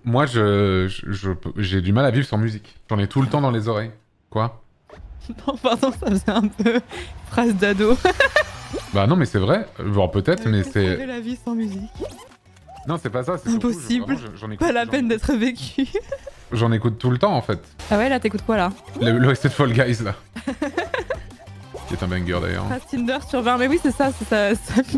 Moi, j'ai du mal à vivre sans musique. J'en ai tout le temps dans les oreilles. Quoi? Non, pardon, ça faisait un peu phrase d'ado. Bah non, mais c'est vrai. Bon, peut-être, mais c'est... la vie sans musique. Non, c'est pas ça. C'est surtout, Impossible. j'en écoute, Pas la peine d'être vécu. J'en écoute tout le temps, en fait. Ah ouais, là, t'écoutes quoi, là? L'OST de Fall Guys, là. Qui est un banger, d'ailleurs. Phrase Tinder sur 20, mais oui, c'est ça,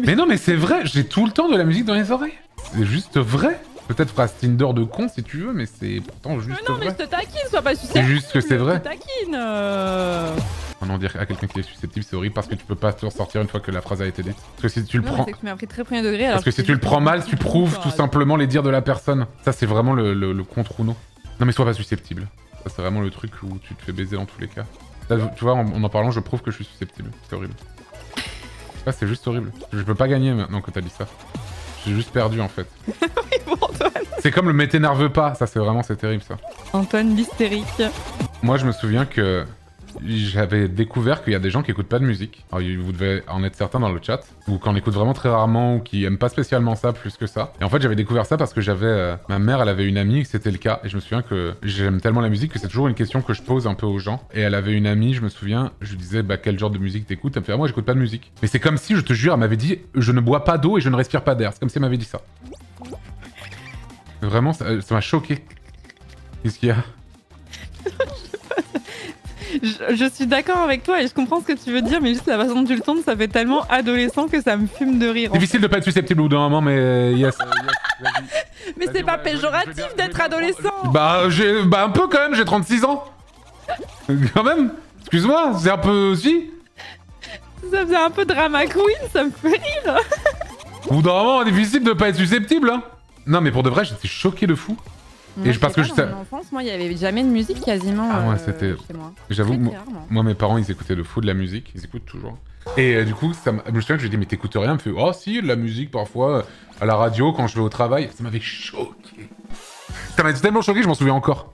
Mais non, mais c'est vrai, j'ai tout le temps de la musique dans les oreilles. C'est juste vrai. Peut-être phrase Tinder de con si tu veux, mais c'est pourtant juste mais non, vrai. mais je te taquine, sois pas susceptible. C'est juste que c'est vrai. Je te taquine. Non, dire à quelqu'un qui est susceptible, c'est horrible parce que tu peux pas te sortir une fois que la phrase a été dite. Parce que si tu le prends... C'est que tu m'as pris très premier degré. Alors Parce que si tu le prends mal, tu prouves tout simplement les dires de la personne. Ça, c'est vraiment le contre Uno. Non, mais sois pas susceptible. Ça, c'est vraiment le truc où tu te fais baiser dans tous les cas. Là, tu vois, en parlant, je prouve que je suis susceptible. C'est horrible. Ça, c'est juste horrible. Je peux pas gagner maintenant que t'as dit ça. J'ai juste perdu, en fait. Oui, bon, Antoine. C'est comme le m'énerve pas. Ça, c'est terrible, ça. Antoine l'hystérique. Moi, je me souviens que j'avais découvert qu'il y a des gens qui écoutent pas de musique. Alors, vous devez en être certains dans le chat, ou qui en écoutent vraiment très rarement, ou qui aiment pas spécialement ça plus que ça. Et en fait, j'avais découvert ça parce que j'avais... ma mère, elle avait une amie, que c'était le cas. Et je me souviens que j'aime tellement la musique que c'est toujours une question que je pose un peu aux gens. Et elle avait une amie, je me souviens, je lui disais, bah, quel genre de musique t'écoutes? Elle me fait, ah, moi, j'écoute pas de musique. Mais c'est comme si, je te jure, elle m'avait dit, je ne bois pas d'eau et je ne respire pas d'air. C'est comme si elle m'avait dit ça. Vraiment, ça m'a choqué. Qu'est-ce qu'il y a? Je suis d'accord avec toi et je comprends ce que tu veux dire, mais juste la façon dont tu le tournes, ça fait tellement adolescent que ça me fume de rire. Difficile de pas être susceptible au bout d'un moment, mais yes. Mais c'est pas péjoratif d'être adolescent. Bah, un peu quand même, j'ai 36 ans. Quand même. Excuse-moi, c'est un peu aussi. Ça faisait un peu drama queen, ça me fait rire. Au bout d'un moment, difficile de pas être susceptible, hein. Non, mais pour de vrai, j'étais choqué de fou. Moi, parce que dans mon enfance, moi, il y avait jamais de musique quasiment. Ah ouais, c'était... J'avoue, moi, mes parents, ils écoutaient de fou de la musique. Ils écoutent toujours. Et du coup, je me souviens que je lui ai dit, mais t'écoutes rien? Il me fait, oh si, de la musique parfois, à la radio, quand je vais au travail. Ça m'avait choqué. Ça m'a tellement choqué, je m'en souviens encore.